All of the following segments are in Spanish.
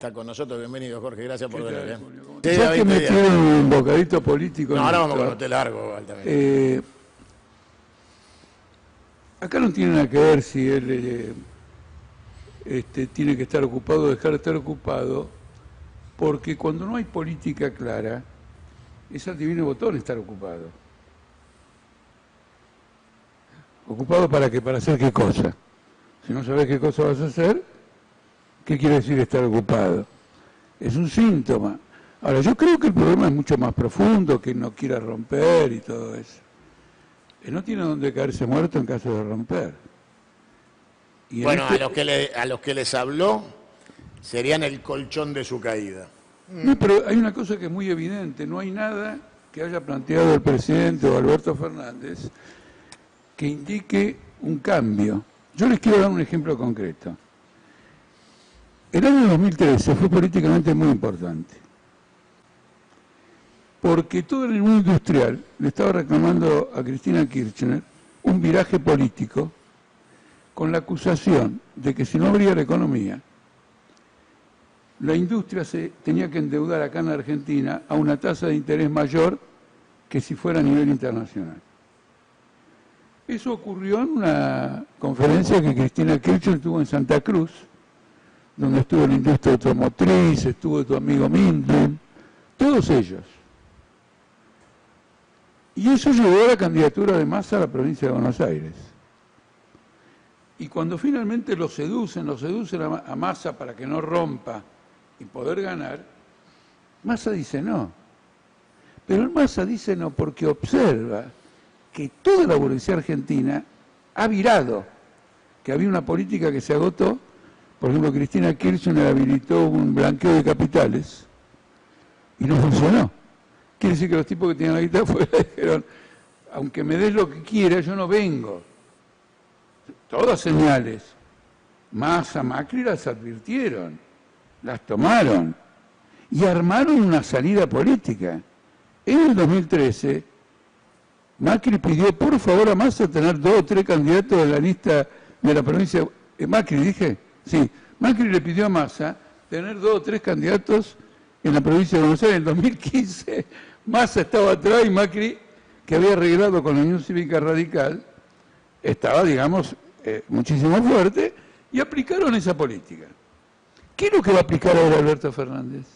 Está con nosotros, bienvenido Jorge, gracias por venir. Ya que metieron un bocadito político. No, ahora vamos con usted largo, Altamente. Acá no tiene nada que ver si él tiene que estar ocupado o dejar de estar ocupado, porque cuando no hay política clara, es al divino botón estar ocupado. ¿Ocupado para qué? ¿Para hacer qué cosa? Si no sabes qué cosa vas a hacer, ¿qué quiere decir estar ocupado? Es un síntoma. Ahora, yo creo que el problema es mucho más profundo, que no quiera romper y todo eso. Él no tiene donde caerse muerto en caso de romper. Y bueno, a los que les habló serían el colchón de su caída. No, pero hay una cosa que es muy evidente. No hay nada que haya planteado el presidente o Alberto Fernández que indique un cambio. Yo les quiero dar un ejemplo concreto. El año 2013 fue políticamente muy importante, porque todo el mundo industrial le estaba reclamando a Cristina Kirchner un viraje político con la acusación de que si no abría la economía, la industria se tenía que endeudar acá en la Argentina a una tasa de interés mayor que si fuera a nivel internacional. Eso ocurrió en una conferencia que Cristina Kirchner tuvo en Santa Cruz, donde estuvo la industria automotriz, estuvo tu amigo Mindlin, todos ellos. Y eso llevó a la candidatura de Massa a la provincia de Buenos Aires. Y cuando finalmente lo seducen a Massa para que no rompa y poder ganar, Massa dice no. Pero el Massa dice no porque observa que toda la burguesía argentina ha virado, que había una política que se agotó. Por ejemplo, Cristina Kirchner habilitó un blanqueo de capitales y no funcionó. Quiere decir que los tipos que tenían la guita afuera dijeron, aunque me des lo que quiera, yo no vengo. Todas señales. Massa, Macri las advirtieron, las tomaron y armaron una salida política. En el 2013, Macri pidió por favor a Massa tener 2 o 3 candidatos de la lista de la provincia. Macri, dije. Sí, Macri le pidió a Massa tener 2 o 3 candidatos en la provincia de Buenos Aires. En el 2015 Massa estaba atrás y Macri, que había arreglado con la Unión Cívica Radical, estaba, digamos, muchísimo fuerte, y aplicaron esa política. ¿Qué es lo que va a aplicar ahora Alberto Fernández?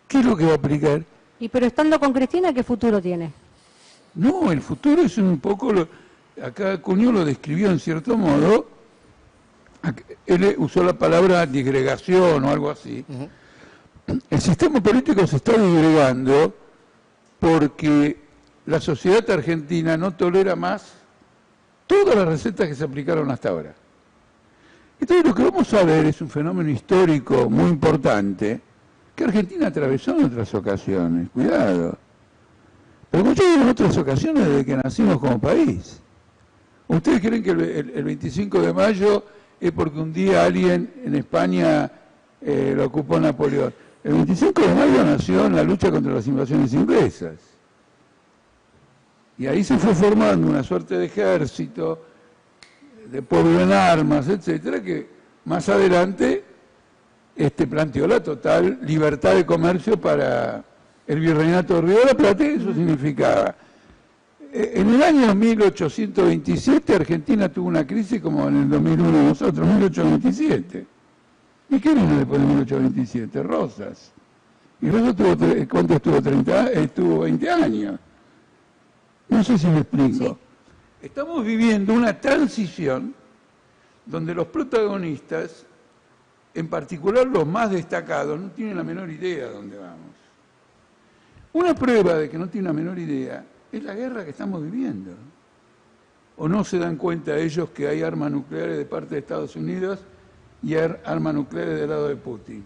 ¿Qué es lo que va a aplicar? Y pero estando con Cristina, ¿qué futuro tiene? No, el futuro es un poco, acá Cuñó lo describió en cierto modo. Él usó la palabra disgregación o algo así. El sistema político se está disgregando porque la sociedad argentina no tolera más todas las recetas que se aplicaron hasta ahora. Entonces lo que vamos a ver es un fenómeno histórico muy importante que Argentina atravesó en otras ocasiones, cuidado. Pero como yo digo, en otras ocasiones desde que nacimos como país. ¿Ustedes creen que el 25 de mayo es porque un día alguien en España lo ocupó Napoleón? El 25 de mayo nació en la lucha contra las invasiones inglesas. Y ahí se fue formando una suerte de ejército, de pueblo en armas, etcétera, que más adelante planteó la total libertad de comercio para el virreinato de Río de la Plata, y eso significaba. En el año 1827 Argentina tuvo una crisis como en el 2001 nosotros, 1827. ¿Y qué vino después de 1827? Rosas. Y Rosas tuvo, ¿cuánto estuvo? 30, estuvo 20 años. No sé si me explico. Sí. Estamos viviendo una transición donde los protagonistas, en particular los más destacados, no tienen la menor idea de dónde vamos. Una prueba de que no tienen la menor idea es la guerra que estamos viviendo. ¿O no se dan cuenta ellos que hay armas nucleares de parte de Estados Unidos y hay armas nucleares del lado de Putin?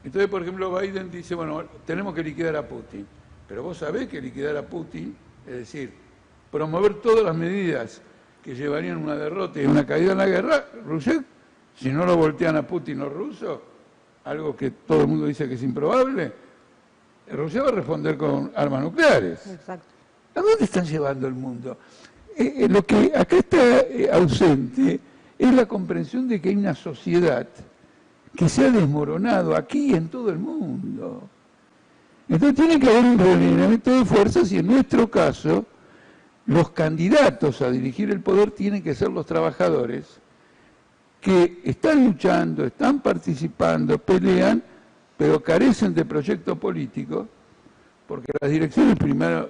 Entonces, por ejemplo, Biden dice, bueno, tenemos que liquidar a Putin. Pero vos sabés que liquidar a Putin, es decir, promover todas las medidas que llevarían a una derrota y una caída en la guerra, Rusia, si no lo voltean a Putin los rusos, algo que todo el mundo dice que es improbable, Rusia va a responder con armas nucleares. Exacto. ¿A dónde están llevando el mundo? Lo que acá está ausente es la comprensión de que hay una sociedad que se ha desmoronado aquí y en todo el mundo. Entonces tiene que haber un realineamiento de fuerzas y en nuestro caso los candidatos a dirigir el poder tienen que ser los trabajadores que están luchando, están participando, pelean, pero carecen de proyecto político, porque las direcciones primero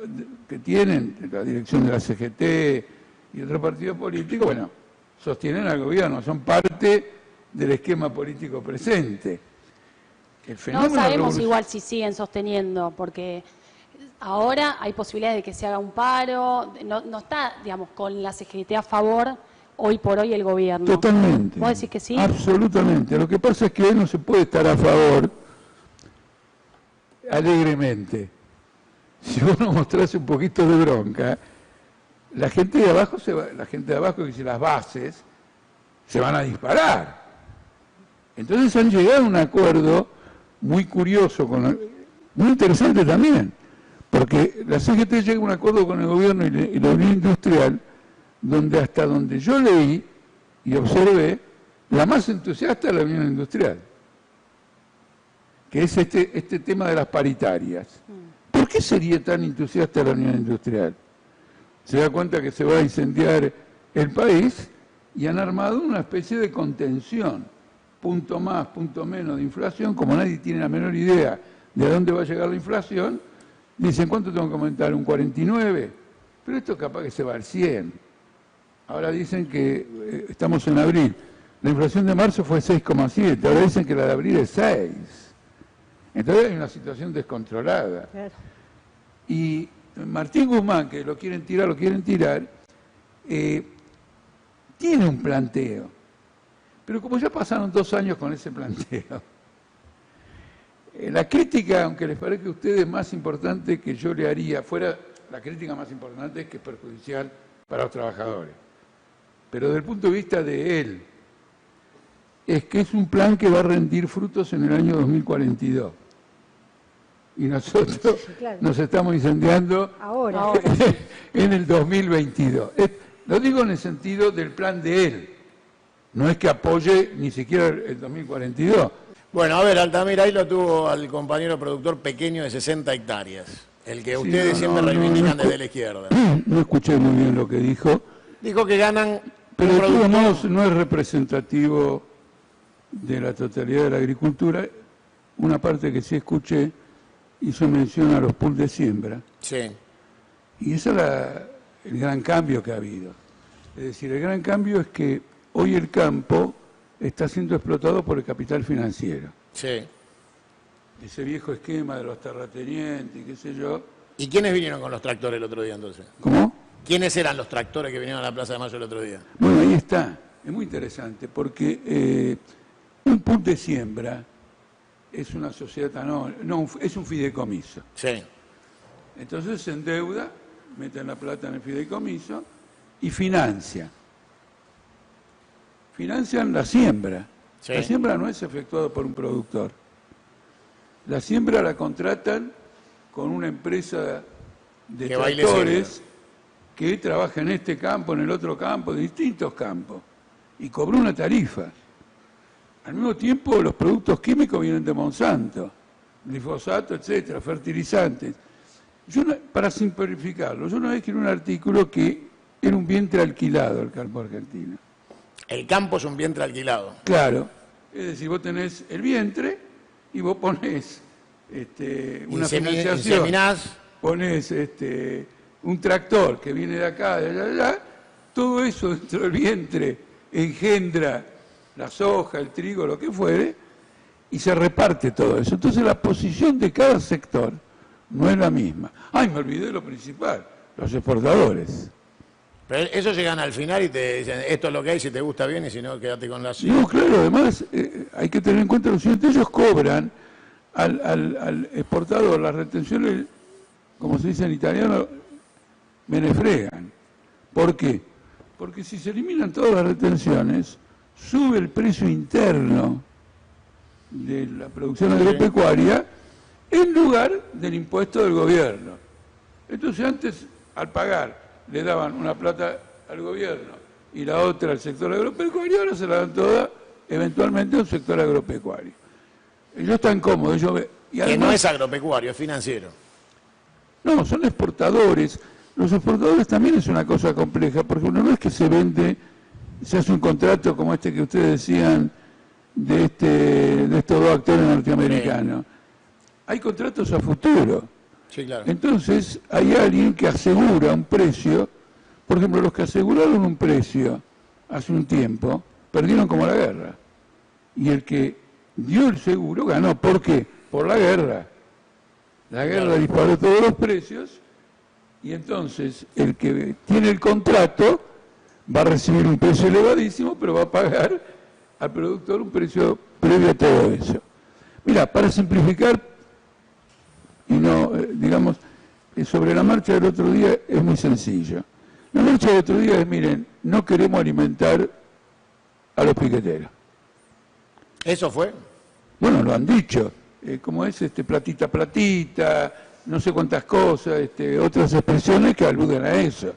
que tienen, la dirección de la CGT y otros partidos políticos, bueno, sostienen al gobierno, son parte del esquema político presente. El No sabemos igual si siguen sosteniendo, porque ahora hay posibilidades de que se haga un paro, no está, digamos, con la CGT a favor hoy por hoy el gobierno. Totalmente. ¿Vos decís que sí? Absolutamente. Lo que pasa es que hoy no se puede estar a favor alegremente. Si vos no mostrás un poquito de bronca, la gente de abajo que dice las bases, se van a disparar. Entonces han llegado a un acuerdo muy curioso, muy interesante también, porque la CGT llega a un acuerdo con el gobierno y la Unión Industrial, donde hasta donde yo leí y observé, la más entusiasta es la Unión Industrial, que es este tema de las paritarias. ¿Por qué sería tan entusiasta la Unión Industrial? Se da cuenta que se va a incendiar el país y han armado una especie de contención, punto más, punto menos de inflación, como nadie tiene la menor idea de a dónde va a llegar la inflación, dicen, ¿cuánto tengo que aumentar? ¿Un 49? Pero esto capaz que se va al 100. Ahora dicen que estamos en abril, la inflación de marzo fue 6,7, ahora dicen que la de abril es 6. Entonces hay una situación descontrolada. Claro. Y Martín Guzmán, que lo quieren tirar, tiene un planteo. Pero como ya pasaron 2 años con ese planteo, la crítica, aunque les parezca a ustedes más importante que yo le haría, fuera la crítica más importante es que es perjudicial para los trabajadores. Pero desde el punto de vista de él, es que es un plan que va a rendir frutos en el año 2042. Y nosotros nos estamos incendiando ahora en el 2022. Lo digo en el sentido del plan de él. No es que apoye ni siquiera el 2042. Bueno, a ver, Altamira, ahí lo tuvo al compañero productor pequeño de 60 hectáreas, el que ustedes siempre reivindican desde la izquierda. No escuché muy bien lo que dijo. Dijo que ganan... Pero de todos modos no es representativo de la totalidad de la agricultura. Una parte que sí escuché hizo mención a los pools de siembra. Sí. Y ese es el gran cambio que ha habido. Es decir, el gran cambio es que hoy el campo está siendo explotado por el capital financiero. Sí. Ese viejo esquema de los terratenientes y qué sé yo. ¿Y quiénes vinieron con los tractores el otro día entonces? ¿Cómo? ¿Quiénes eran los tractores que vinieron a la Plaza de Mayo el otro día? Bueno, ahí está. Es muy interesante porque un pool de siembra es una sociedad, no, es un fideicomiso. Sí. Entonces se endeuda, meten la plata en el fideicomiso y financian la siembra. Sí. La siembra no es efectuada por un productor. La siembra la contratan con una empresa de tractores que trabaja en este campo, en el otro campo, de distintos campos, y cobra una tarifa. Al mismo tiempo, los productos químicos vienen de Monsanto, glifosato, etcétera, fertilizantes. Para simplificarlo, yo una vez escribí un artículo que era un vientre alquilado el campo argentino. El campo es un vientre alquilado. Claro. Es decir, vos tenés el vientre y vos ponés una financiación. Inseminás. Ponés un tractor que viene de acá, de allá, todo eso dentro del vientre engendra la soja, el trigo, lo que fuere, y se reparte todo eso. Entonces la posición de cada sector no es la misma. Ay, me olvidé de lo principal, los exportadores. Pero eso llegan al final y te dicen, esto es lo que hay, si te gusta bien y si no, quédate con la suya. No, claro, además hay que tener en cuenta lo siguiente, ellos cobran al exportador las retenciones, como se dice en italiano, menefregan. ¿Por qué? Porque si se eliminan todas las retenciones, sube el precio interno de la producción agropecuaria en lugar del impuesto del gobierno. Entonces antes, al pagar, le daban una plata al gobierno y la otra al sector agropecuario, ahora se la dan toda eventualmente un sector agropecuario. Ellos están cómodos. Y además, que no es agropecuario, es financiero. no, son exportadores. Los exportadores también es una cosa compleja, porque uno no es que se vende, se hace un contrato como este que ustedes decían de estos dos actores norteamericanos. Hay contratos a futuro. Sí, claro. Entonces, hay alguien que asegura un precio. Por ejemplo, los que aseguraron un precio hace un tiempo, perdieron como la guerra. Y el que dio el seguro ganó. ¿Por qué? Por la guerra. La guerra disparó todos los precios y entonces el que tiene el contrato va a recibir un precio elevadísimo, pero va a pagar al productor un precio previo a todo eso. Mira, para simplificar, y no, digamos, sobre la marcha del otro día es muy sencillo. La marcha del otro día es, miren, no queremos alimentar a los piqueteros. ¿Eso fue? Bueno, lo han dicho. Como es platita, platita, no sé cuántas cosas, otras expresiones que aluden a eso.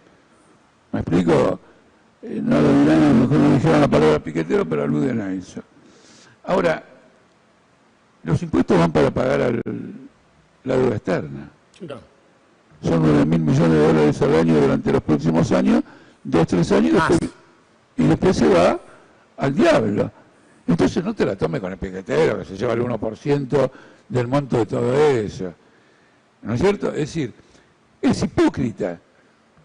¿Me explico? No lo dirán, a lo mejor no dijeron la palabra piquetero, pero aluden a eso. Ahora, los impuestos van para pagar la deuda externa. Sí, claro. Son 9.000 millones de dólares al año durante los próximos años, 2, 3 años, y después se va al diablo. Entonces no te la tomes con el piquetero, que se lleva el 1% del monto de todo eso. ¿No es cierto? Es decir, es hipócrita,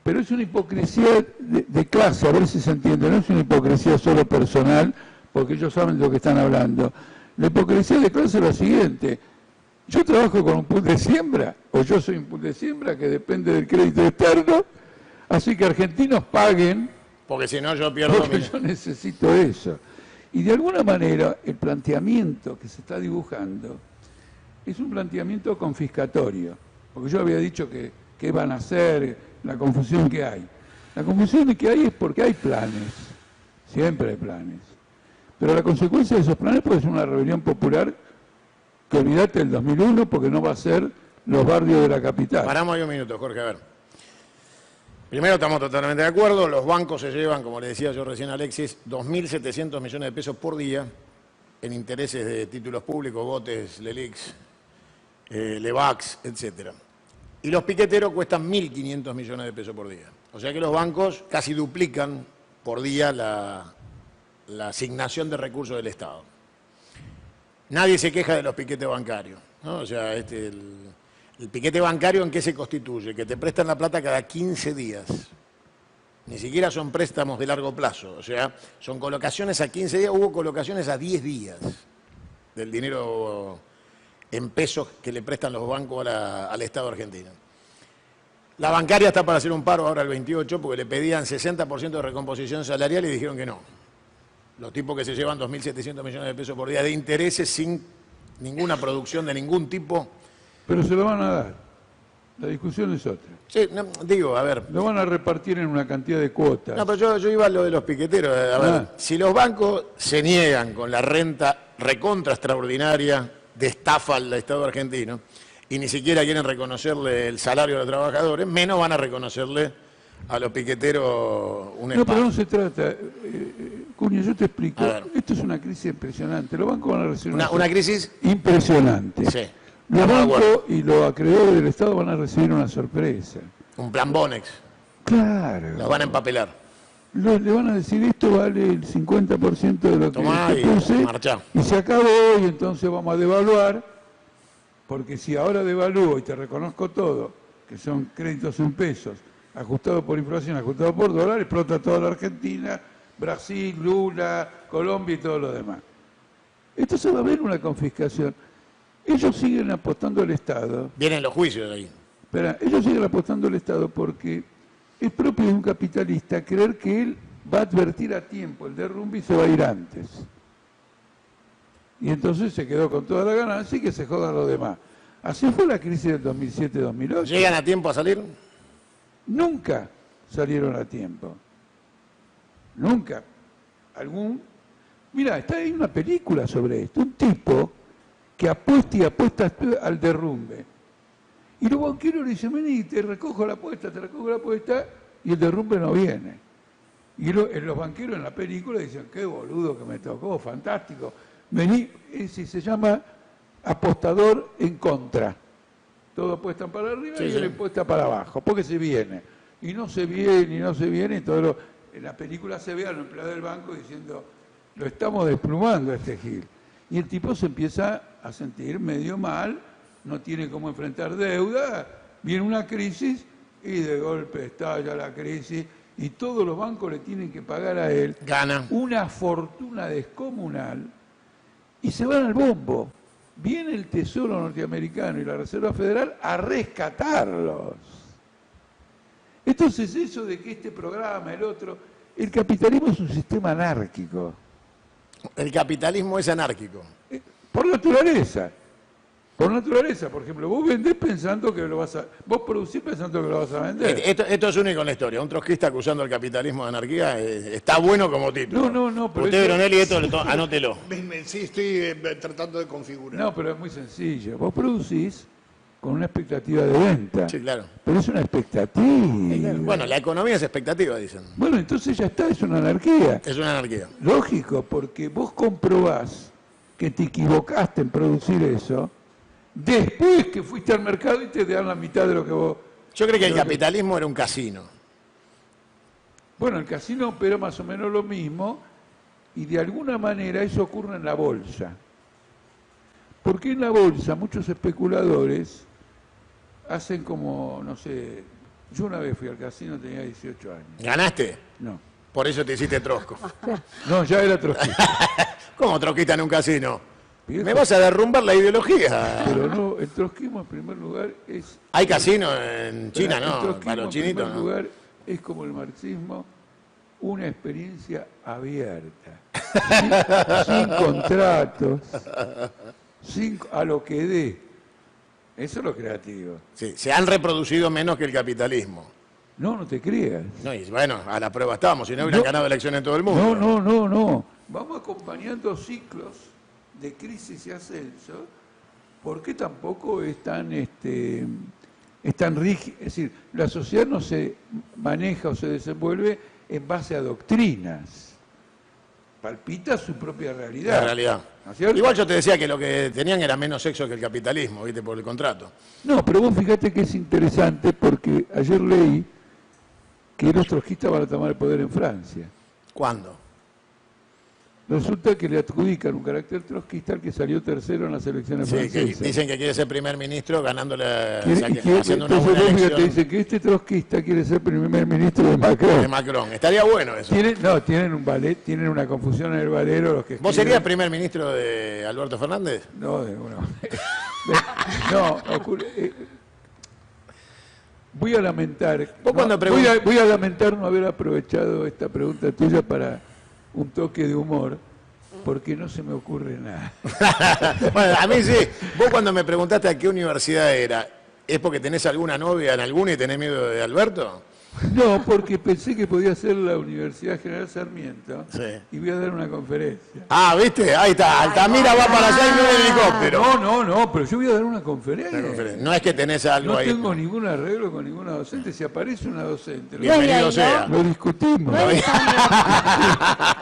pero es una hipocresía de clase, a ver si se entiende, no es una hipocresía solo personal, porque ellos saben de lo que están hablando. La hipocresía de clase es la siguiente: yo trabajo con un pool de siembra, o yo soy un pool de siembra que depende del crédito externo, así que argentinos paguen, porque si no yo pierdo porque yo necesito eso. Y de alguna manera el planteamiento que se está dibujando es un planteamiento confiscatorio, porque yo había dicho que qué van a hacer, la confusión que hay. La confusión que hay es porque hay planes, siempre hay planes, pero la consecuencia de esos planes puede ser una rebelión popular que olvídate del 2001 porque no va a ser los barrios de la capital. Paramos ahí un minuto, Jorge, a ver. Primero, estamos totalmente de acuerdo, los bancos se llevan, como le decía yo recién a Alexis, 2.700 millones de pesos por día en intereses de títulos públicos, botes, Lelix, Levax, etc. Y los piqueteros cuestan 1.500 millones de pesos por día. O sea que los bancos casi duplican por día la asignación de recursos del Estado. Nadie se queja de los piquetes bancarios, ¿no? O sea, el piquete bancario, ¿en qué se constituye? Que te prestan la plata cada 15 días. Ni siquiera son préstamos de largo plazo. O sea, son colocaciones a 15 días. Hubo colocaciones a 10 días del dinero en pesos que le prestan los bancos al Estado argentino. La bancaria está para hacer un paro ahora el 28 porque le pedían 60% de recomposición salarial y dijeron que no. Los tipos que se llevan 2.700 millones de pesos por día de intereses sin ninguna producción de ningún tipo. Pero se lo van a dar. La discusión es otra. Sí, no, digo, a ver. Lo van a repartir en una cantidad de cuotas. No, pero yo iba a lo de los piqueteros. A ver, si los bancos se niegan con la renta recontra extraordinaria de estafa al Estado argentino y ni siquiera quieren reconocerle el salario a los trabajadores, menos van a reconocerle a los piqueteros un espacio. No, pero no se trata, Cunha, yo te explico. Esto es una crisis impresionante. Los bancos van a recibir una crisis impresionante. Sí. Los bancos y los acreedores del Estado van a recibir una sorpresa. Un plan Bonex. Claro. Los van a empapelar. Le van a decir, esto vale el 50% de lo Tomá que te puse, marchá. y se acabó, y entonces vamos a devaluar, porque si ahora devalúo y te reconozco todo, que son créditos en pesos, ajustados por inflación, ajustados por dólar, explota toda la Argentina, Brasil, Lula, Colombia y todo lo demás. Entonces va a haber una confiscación. Ellos siguen apostando al Estado. Vienen los juicios ahí. Espera, ellos siguen apostando al Estado porque es propio de un capitalista creer que él va a advertir a tiempo el derrumbe y se va a ir antes. Y entonces se quedó con toda la ganancia y que se jodan los demás. Así fue la crisis del 2007-2008. ¿Llegan a tiempo a salir? Nunca salieron a tiempo. Nunca. Mira, está ahí una película sobre esto. Un tipo que apuesta y apuesta al derrumbe. Y los banqueros le dicen, vení, te recojo la apuesta, y el derrumbe no viene. Y los banqueros en la película dicen, qué boludo que me tocó, fantástico. Vení, se llama apostador en contra. Todos apuestan para arriba y él apuesta para abajo, porque se viene. Y no se viene, y no se viene, y en la película se ve al empleado del banco diciendo, lo estamos desplumando a este Gil. Y el tipo se empieza a sentir medio mal, no tiene cómo enfrentar deuda, viene una crisis y de golpe estalla la crisis y todos los bancos le tienen que pagar a él Gana. una fortuna descomunal y se van al bombo. Viene el Tesoro norteamericano y la Reserva Federal a rescatarlos. Entonces eso de que este programa, el otro, el capitalismo es un sistema anárquico. El capitalismo es anárquico. Por naturaleza. Por naturaleza, por ejemplo, vos vendés pensando que lo vas a... Vos producís pensando que lo vas a vender. Esto es único en la historia. Un trotskista acusando el capitalismo de anarquía está bueno como título. No, pero... Usted, Bronelli, anótelo. Sí, estoy tratando de configurar. No, pero es muy sencillo. Vos producís con una expectativa de venta. Sí, claro. Pero es una expectativa. Bueno, la economía es expectativa, dicen. Bueno, entonces ya está, es una anarquía. Es una anarquía. Lógico, porque vos comprobás que te equivocaste en producir eso, después que fuiste al mercado y te dan la mitad de lo que vos... Yo creo que el capitalismo era un casino. Bueno, el casino opera más o menos lo mismo y de alguna manera eso ocurre en la bolsa. Porque en la bolsa muchos especuladores hacen como, no sé, yo una vez fui al casino, tenía 18 años. ¿Ganaste? No. Por eso te hiciste trosco. No, ya era trotskista. ¿Cómo trotskista en un casino? Viejo. Me vas a derrumbar la ideología. Pero no, el trotskismo en primer lugar es... Hay casino en China, el ¿no? trotskismo Para los chinitos, en primer ¿no? lugar es como el marxismo, una experiencia abierta, sin contratos, a lo que dé. Eso es lo creativo. Sí, se han reproducido menos que el capitalismo. No te creas. No, y bueno, a la prueba estábamos, si no hubieran ganado elecciones en todo el mundo. No. Vamos acompañando ciclos de crisis y ascenso, porque tampoco es tan rígido. Es decir, la sociedad no se maneja o se desenvuelve en base a doctrinas. Palpita su propia realidad. La realidad. ¿No es cierto? Igual yo te decía que lo que tenían era menos sexo que el capitalismo, ¿viste? Por el contrato. No, pero vos fíjate que es interesante porque ayer leí que los trotskistas van a tomar el poder en Francia. ¿Cuándo? Resulta que le adjudican un carácter trotskista al que salió tercero en las elecciones Sí, que francesas. dicen que quiere ser primer ministro ganándole, haciendo una Entonces buena vos fíjate, elección dice que este trotskista quiere ser primer ministro de Macron. de Macron. Estaría bueno eso. Tienen un ballet, tienen una confusión en el valero los que ¿Vos escriben. serías primer ministro de Alberto Fernández? No, no, ocurre, voy a lamentar. Vos cuando Voy a lamentar no haber aprovechado esta pregunta tuya para un toque de humor, porque no se me ocurre nada. Bueno, a mí sí. Vos cuando me preguntaste a qué universidad era, ¿es porque tenés alguna novia en alguna y tenés miedo de Alberto? No, porque pensé que podía ser la Universidad General Sarmiento y voy a dar una conferencia. Ah, ¿viste? Ahí está. Altamira va para allá y no en helicóptero. No, pero yo voy a dar una conferencia. No es que tenés algo No ahí. tengo ningún arreglo con ninguna docente. Si aparece una docente, Bienvenido sea. lo discutimos. No es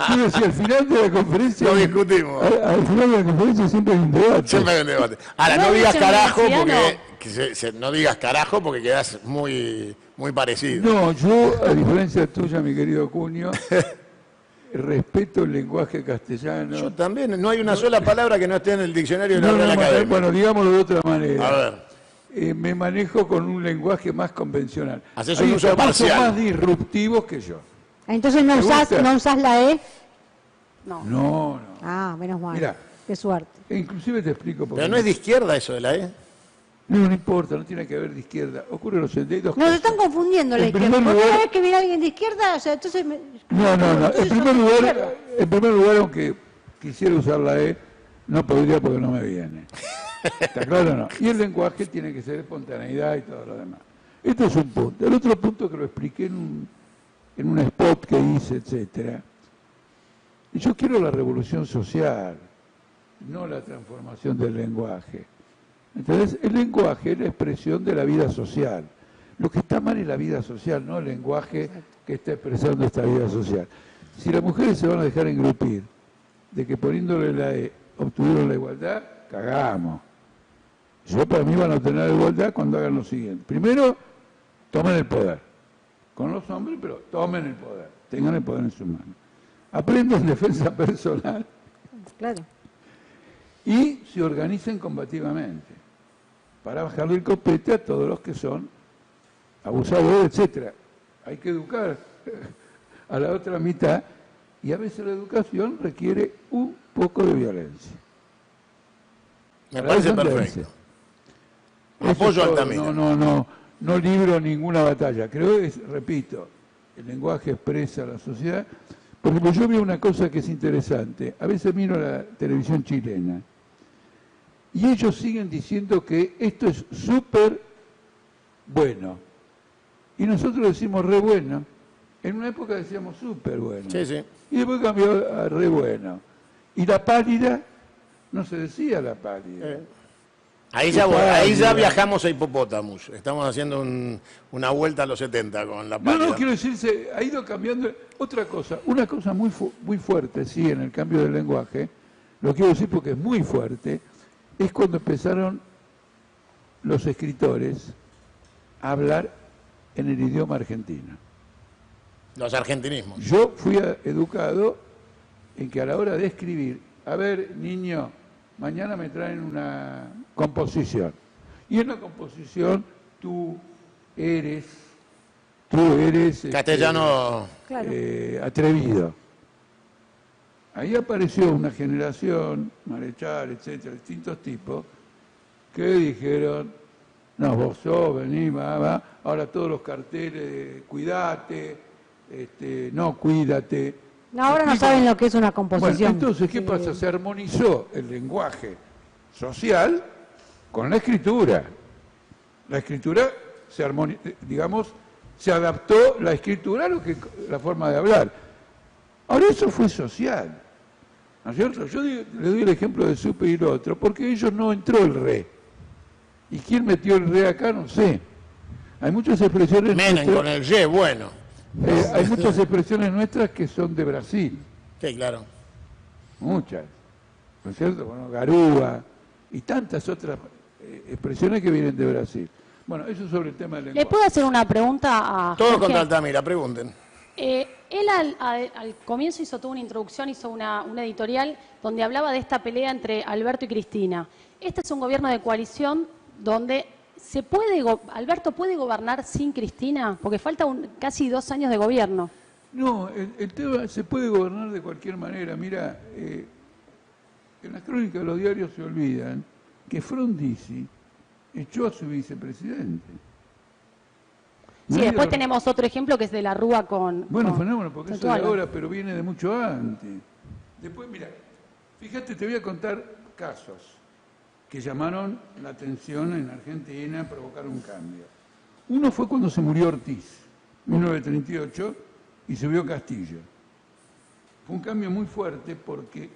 Quiero decir, al final de la conferencia... Lo discutimos. Al final de la conferencia siempre hay un debate. Siempre hay un debate. Ahora, ¿No no digas es una carajo universidad, porque... no digas carajo porque quedás muy parecido. No, yo, a diferencia tuya, mi querido Cunio, respeto el lenguaje castellano. Yo también. No hay una sola palabra que no esté en el diccionario de la Real Academia. Bueno, digámoslo de otra manera. A ver. Me manejo con un lenguaje más convencional. Haces Hay un uso famosos parcial. más disruptivos que yo. Entonces ¿Te gusta? no usás la E. No. No. Ah, menos mal. Mirá. Qué suerte. E inclusive te explico por Pero qué. no es de izquierda eso de la E. No importa, no tiene que ver de izquierda. Ocurre los senderos. Nos están confundiendo la En izquierda. primer Porque lugar- cada vez que viene alguien de izquierda, o sea, entonces... No. Entonces En primer lugar, aunque quisiera usar la E, no podría porque no me viene. ¿Está claro o no? Y el lenguaje tiene que ser espontaneidad y todo lo demás. Esto es un punto. El otro punto que lo expliqué en un spot que hice, etcétera. Yo quiero la revolución social, no la transformación del lenguaje. Entonces, el lenguaje es la expresión de la vida social. Lo que está mal es la vida social, no el lenguaje que está expresando esta vida social. Si las mujeres se van a dejar engrupir de que poniéndole la E obtuvieron la igualdad, cagamos. Yo para mí van a obtener la igualdad cuando hagan lo siguiente. Primero, tomen el poder. Con los hombres, pero tomen el poder. Tengan el poder en sus manos. Aprendan defensa personal. Claro. Y se organicen combativamente para bajarle el copete a todos los que son abusadores, etcétera. Hay que educar a la otra mitad y a veces la educación requiere un poco de violencia. Me parece perfecto. Apoyo Altamira. No libro ninguna batalla. Creo que, repito, el lenguaje expresa a la sociedad. Por ejemplo, yo veo una cosa que es interesante. A veces miro la televisión chilena y ellos siguen diciendo que esto es súper bueno. Y nosotros decimos re bueno. En una época decíamos súper bueno. Sí, sí. Y después cambió a re bueno. Y la pálida, no se decía la pálida. Ahí ya viajamos a Hipopótamos. Estamos haciendo una vuelta a los 70 con la pálida. No, quiero decir, se ha ido cambiando. Otra cosa, una cosa muy fuerte, sí, en el cambio del lenguaje, lo quiero decir porque es muy fuerte, es cuando empezaron los escritores a hablar en el idioma argentino. Los argentinismos. Yo fui educado en que a la hora de escribir, a ver, niño, mañana me traen una composición. Y en la composición tú eres Castellano. Claro. atrevido. Ahí apareció una generación, Marechal, etcétera, distintos tipos, que dijeron, no, vos sos, vení, va, ahora todos los carteles de cuídate, no, cuídate. No, ahora no saben lo que es una composición. Bueno, entonces, ¿qué pasa? Se armonizó el lenguaje social con la escritura. La escritura se se adaptó la escritura a la forma de hablar. Ahora eso fue social, ¿no es cierto? Yo le doy el ejemplo de Supe y lo otro, porque ellos no entró el re. ¿Y quién metió el re acá? No sé. Hay muchas expresiones Menem con el ye, bueno. hay muchas expresiones nuestras que son de Brasil. Sí, claro. Muchas. ¿No es cierto? Bueno, garúa y tantas otras expresiones que vienen de Brasil. Bueno, eso sobre el tema del lenguaje. ¿Le puedo hacer una pregunta a Todo Jorge? contra Altamira, pregunten. Él al comienzo hizo toda una introducción, hizo una editorial donde hablaba de esta pelea entre Alberto y Cristina. Este es un gobierno de coalición donde Alberto puede gobernar sin Cristina, porque falta casi 2 años de gobierno. No, el tema se puede gobernar de cualquier manera. Mira, en las crónicas de los diarios se olvidan que Frondizi echó a su vicepresidente. Sí, después tenemos otro ejemplo que es de la Rúa con... Bueno, fenómeno, porque eso es de Santuario. ahora, pero viene de mucho antes. Después, mira, fíjate, te voy a contar casos que llamaron la atención en Argentina, provocaron un cambio. Uno fue cuando se murió Ortiz, 1938, y subió Castillo. Fue un cambio muy fuerte porque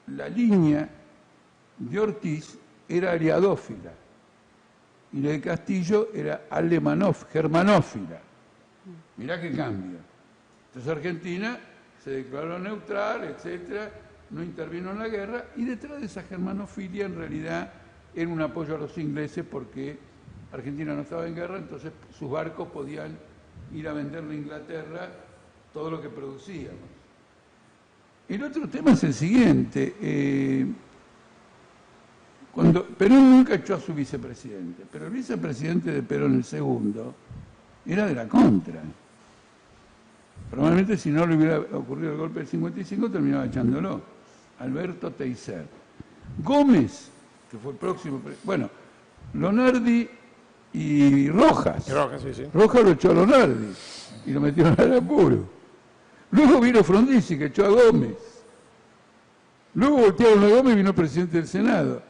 la línea de Ortiz era aliadófila y la de Castillo era germanófila. Mirá qué cambio. Entonces Argentina se declaró neutral, etcétera, no intervino en la guerra, y detrás de esa germanofilia en realidad era un apoyo a los ingleses porque Argentina no estaba en guerra, entonces sus barcos podían ir a venderle a Inglaterra todo lo que producíamos. El otro tema es el siguiente. Perón nunca echó a su vicepresidente, pero el vicepresidente de Perón, el segundo, era de la contra. Probablemente si no le hubiera ocurrido el golpe del 55 terminaba echándolo. Alberto Teiser. Gómez, que fue el próximo... Bueno, Lonardi y Rojas. Rojas, sí, sí. Rojas lo echó a Lonardi y lo metieron al apuro. Luego vino Frondizi, que echó a Gómez. Luego voltearon a Gómez y vino presidente del Senado.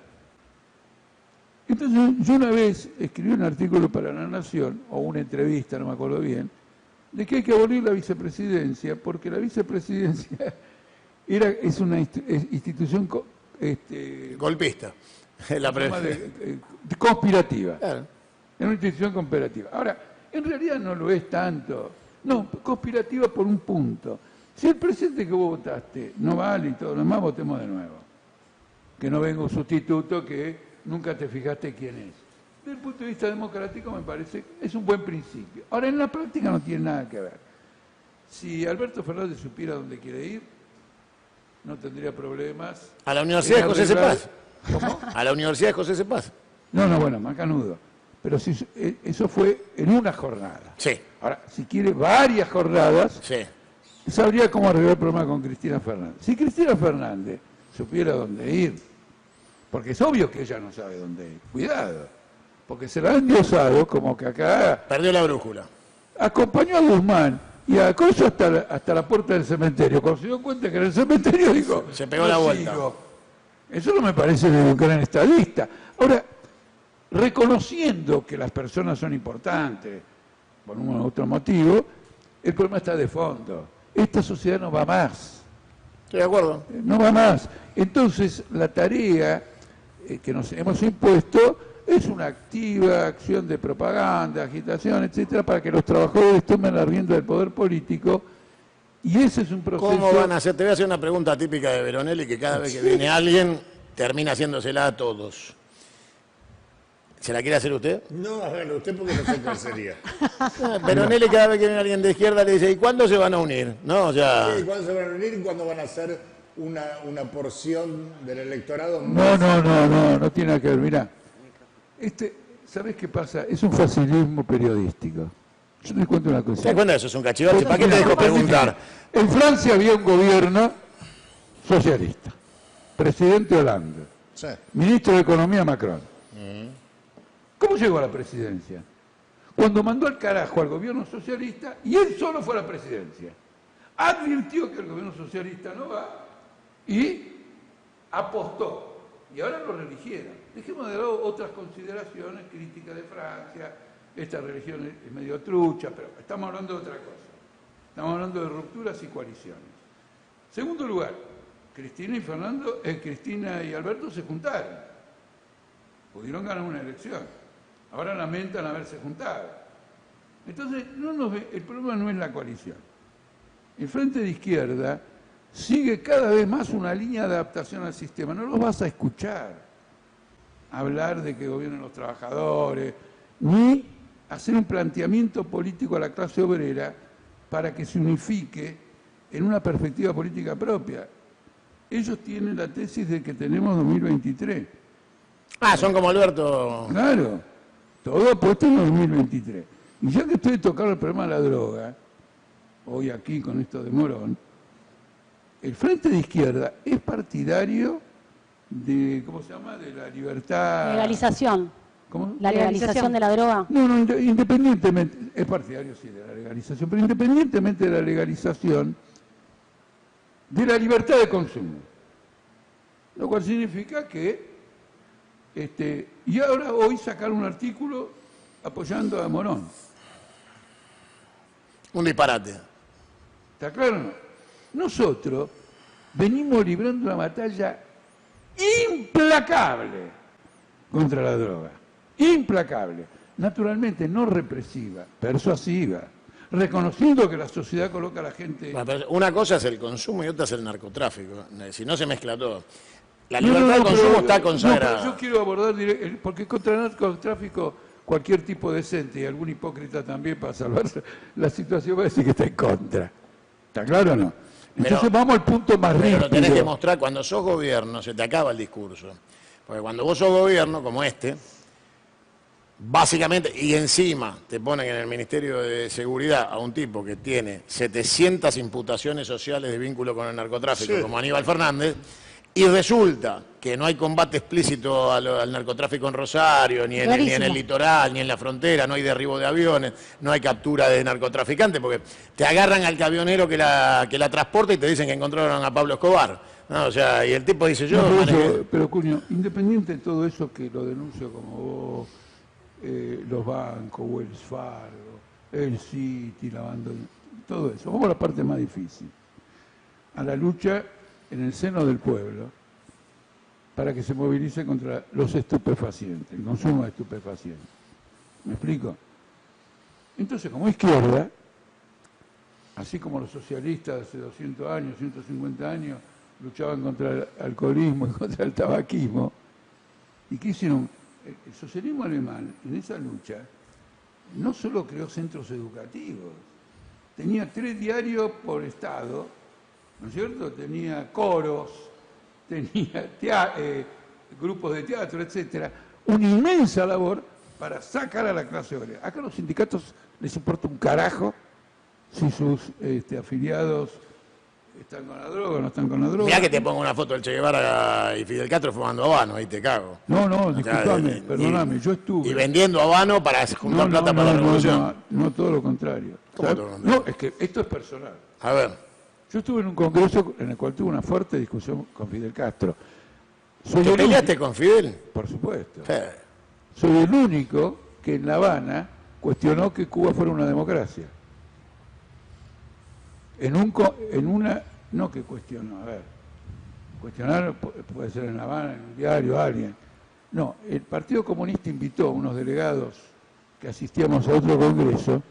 Entonces, yo una vez escribí un artículo para La Nación, o una entrevista, no me acuerdo bien, de que hay que abolir la vicepresidencia, porque la vicepresidencia es una institución Golpista. conspirativa. Claro. en una institución conspirativa. Ahora, en realidad no lo es tanto. No, conspirativa por un punto. Si el presidente que vos votaste no vale y todo lo demás, votemos de nuevo. Que no venga un sustituto que nunca te fijaste quién es. Desde el punto de vista democrático me parece que es un buen principio. Ahora, en la práctica no tiene nada que ver. Si Alberto Fernández supiera dónde quiere ir, no tendría problemas. A la Universidad de José C. Paz. ¿Cómo? A la Universidad de José C. Paz. No, bueno, macanudo. Pero si, eso fue en una jornada. Sí, Ahora, si quiere varias jornadas, sí. sabría cómo arreglar el problema con Cristina Fernández. Si Cristina Fernández supiera dónde ir, porque es obvio que ella no sabe dónde ir, cuidado, porque se la han endiosado como que acá Perdió la brújula. acompañó a Guzmán y a Coso hasta la puerta del cementerio. Cuando se dio cuenta que era el cementerio, dijo, Se pegó "No la vuelta". sigo". Eso no me parece de un gran estadista. Ahora, reconociendo que las personas son importantes, por un u otro motivo, el problema está de fondo. Esta sociedad no va más. Estoy de acuerdo. No va más. Entonces, la tarea que nos hemos impuesto es una activa acción de propaganda, agitación, etcétera, para que los trabajadores tomen la rienda del poder político, y ese es un proceso... ¿Cómo van a hacer? Te voy a hacer una pregunta típica de Veronelli, que cada vez que viene alguien termina haciéndosela a todos. ¿Se la quiere hacer usted? No, hágalo usted porque no sé cuál sería. Veronelli cada vez que viene alguien de izquierda le dice, ¿y cuándo se van a unir? No, o sea... Sí, ¿cuándo se van a unir y cuándo van a hacer una porción del electorado? No tiene nada que ver. Mirá, ¿sabés qué pasa? Es un facilismo periodístico. Yo te cuento una ¿Te das cosa. cuenta de eso? Es un cachivache. ¿Para qué te dejo preguntar? En Francia había un gobierno socialista. Presidente Hollande. Sí. Ministro de Economía Macron. ¿Cómo llegó a la presidencia? Cuando mandó al carajo al gobierno socialista y él solo fue a la presidencia. Advirtió que el gobierno socialista no va y apostó. Y ahora lo reeligieron. Dejemos de lado otras consideraciones críticas de Francia. Esta religión es medio trucha, pero estamos hablando de otra cosa. Estamos hablando de rupturas y coaliciones. Segundo lugar, Cristina y Alberto se juntaron. Pudieron ganar una elección. Ahora lamentan haberse juntado. Entonces, el problema no es la coalición. El Frente de Izquierda sigue cada vez más una línea de adaptación al sistema. No los vas a escuchar hablar de que gobiernen los trabajadores, ni hacer un planteamiento político a la clase obrera para que se unifique en una perspectiva política propia. Ellos tienen la tesis de que tenemos 2023. Ah, son como Alberto. Claro, todo apuesto en 2023. Y ya que estoy tocando el problema de la droga, hoy aquí con esto de Morón, el Frente de Izquierda es partidario de, ¿cómo se llama?, de la libertad... Legalización. ¿Cómo? La legalización de la droga. No, independientemente, es partidario sí de la legalización, pero independientemente de la legalización, de la libertad de consumo. Lo cual significa que, y ahora hoy sacaron un artículo apoyando a Morón. Un disparate. ¿Está claro o no? Nosotros venimos librando una batalla implacable contra la droga. Implacable. Naturalmente no represiva, persuasiva. Reconociendo que la sociedad coloca a la gente... Bueno, pero una cosa es el consumo y otra es el narcotráfico. Si no se mezcla todo. La libertad de consumo pero- está consagrada. No, pero yo quiero abordar, porque contra el narcotráfico cualquier tipo decente y algún hipócrita también para salvar la situación va a decir que está en contra. ¿Está claro o no? Entonces Pero- vamos al punto más Pero rígido. lo tenés que mostrar cuando sos gobierno, se te acaba el discurso. Porque cuando vos sos gobierno, como básicamente, y encima te ponen en el Ministerio de Seguridad a un tipo que tiene 700 imputaciones sociales de vínculo con el narcotráfico, Sí. como Aníbal Fernández, y resulta que no hay combate explícito al narcotráfico en Rosario, ni en Clarísimo. el litoral, ni en la frontera, no hay derribo de aviones, no hay captura de narcotraficantes, porque te agarran al camionero que la transporta y te dicen que encontraron a Pablo Escobar. ¿No? O sea, y el tipo dice, yo No, manejé. pero Cuño, independiente de todo eso que lo denuncio como vos, los bancos, Wells Fargo, el City, la banda, todo eso, vamos a la parte más difícil, a la lucha en el seno del pueblo para que se movilice contra los estupefacientes, el consumo de estupefacientes. ¿Me explico? Entonces, como izquierda, así como los socialistas hace 200 años, 150 años, luchaban contra el alcoholismo y contra el tabaquismo, ¿y qué hicieron? El socialismo alemán, en esa lucha, no solo creó centros educativos, tenía 3 diarios por estado, ¿no es cierto? Tenía coros, tenía grupos de teatro, etcétera, una inmensa labor para sacar a la clase obrera. Acá a los sindicatos les importa un carajo si sus afiliados están con la droga o no están con la droga. Mirá que te pongo una foto del Che Guevara y Fidel Castro fumando habano, ahí te cago. No, disculpame, perdóname, yo estuve. Y vendiendo habano para juntar plata para la revolución. No, todo lo contrario. ¿Cómo todo lo contrario? No, es que esto es personal. A ver. Yo estuve en un congreso en el cual tuve una fuerte discusión con Fidel Castro. ¿Te peleaste con Fidel? Por supuesto. Sí. Soy el único que en La Habana cuestionó que Cuba fuera una democracia. No que cuestionó, a ver, cuestionar puede ser en La Habana, en un diario, alguien. No, el Partido Comunista invitó a unos delegados que asistíamos a otro congreso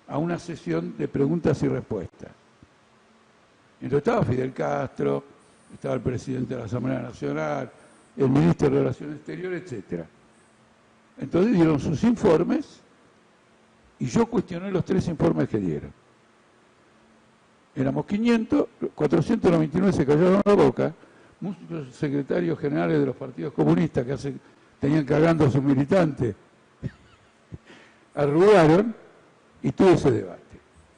a una sesión de preguntas y respuestas. Entonces estaba Fidel Castro, estaba el presidente de la Asamblea Nacional, el ministro de Relaciones Exteriores, etcétera. Entonces dieron sus informes y yo cuestioné los 3 informes que dieron. Éramos 500, 499 se callaron la boca, muchos secretarios generales de los partidos comunistas que tenían cagando a sus militantes arrugaron y tuve ese debate.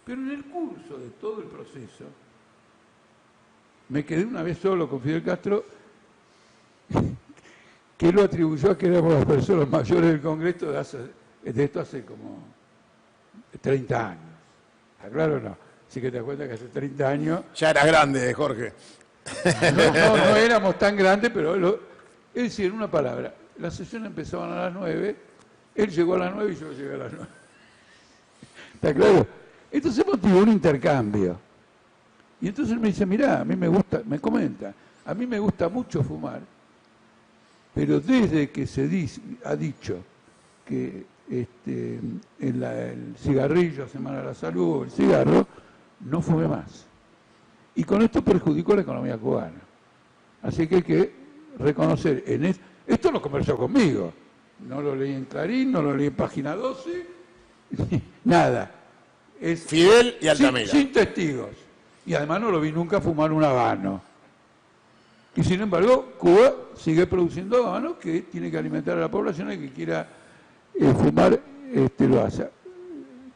Pero en el curso de todo el proceso me quedé una vez solo con Fidel Castro, que lo atribuyó a que éramos las personas mayores del Congreso de esto hace como 30 años. ¿Está claro o no? Así que te das cuenta que hace 30 años... Ya eras grande, Jorge. No éramos tan grandes, pero... Es decir, en una palabra, las sesiones empezaban a las 9, él llegó a las 9 y yo llegué a las 9. ¿Está claro? Entonces hemos tenido un intercambio. Y entonces él me dice, mirá, a mí me gusta, me comenta, a mí me gusta mucho fumar, pero desde que ha dicho que el cigarrillo hace mal a la salud, el cigarro, no fume más. Y con esto perjudicó la economía cubana. Así que hay que reconocer, esto lo conversó conmigo, no lo leí en Clarín, no lo leí en Página 12, nada. Es Fidel y Altamira. Sin testigos. Y además no lo vi nunca fumar un habano. Y sin embargo, Cuba sigue produciendo habano que tiene que alimentar a la población y que quiera fumar lo hace.